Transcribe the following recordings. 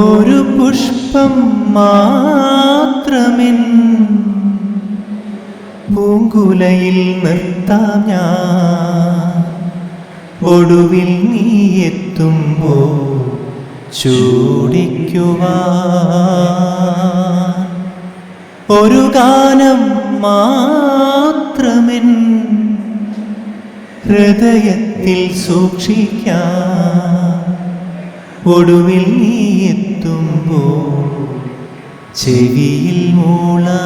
ഒരു പുഷ്പം മാത്രമെൻ പൂങ്കുലയിൽ നിർത്താം ഞാൻ. ഒടുവിൽ നീ എത്തുമ്പോൾ ചൂടിക്കുവാൻ ഒരു ഗാനം മാത്രമെൻ ഹൃദയത്തിൽ സൂക്ഷിക്കാം. ഒടുവിൽ നീ എത്തുമ്പോൾ ചെവിയിൽ മൂളാം.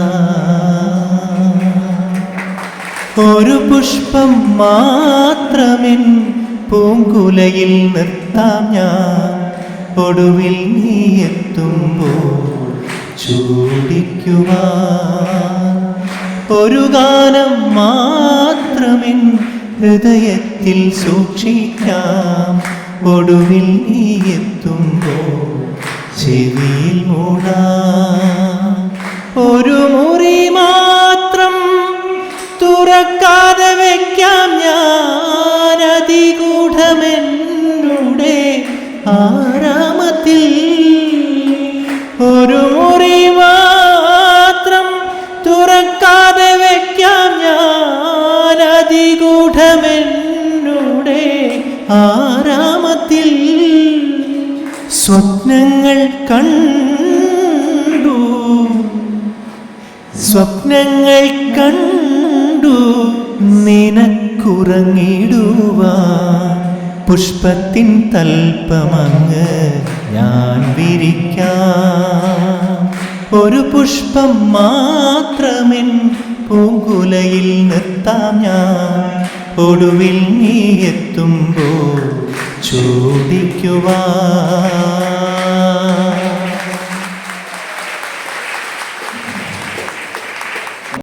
ഒരു പുഷ്പം മാത്രമെൻ പൂങ്കുലയിൽ നിർത്താം ഞാൻ. ഒടുവിൽ നീ എത്തുമ്പോൾ ചൂടിക്കുവാൻ ഒരു ഗാനം മാത്രമെൻ ഹൃദയത്തിൽ സൂക്ഷിക്കാം. ഒടുവിൽ നീ എത്തുമ്പോൾ ചെവിയിൽ മൂളാം. ഒരു മുറി മാത്രം തുറക്കാതെ വയ്ക്കാം ഞാൻ, അതിഗൂഢമെന്നുടെ ആരാമത്തിൽ. ഒരു മുറി മാത്രം തുറക്കാതെ വയ്ക്കാം ഞാൻ, അതിഗൂഢമെന്നുടെ ആരാമത്തിൽ. സ്വപ്നങ്ങൾ കണ്ടു, സ്വപ്നങ്ങൾ കണ്ടു നിനക്കുറങ്ങിടുവാൻ. പുഷ്പത്തിൻ തൽപ്പമങ്ങ് ഞാൻ വിരിക്കാം. ഒരു പുഷ്പം മാത്രമെൻ പൂങ്കുലയിൽ നിർത്താം ഞാൻ. ഒടുവിൽ നീ എത്തുമ്പോൾ ചൂടിക്കുവാൻ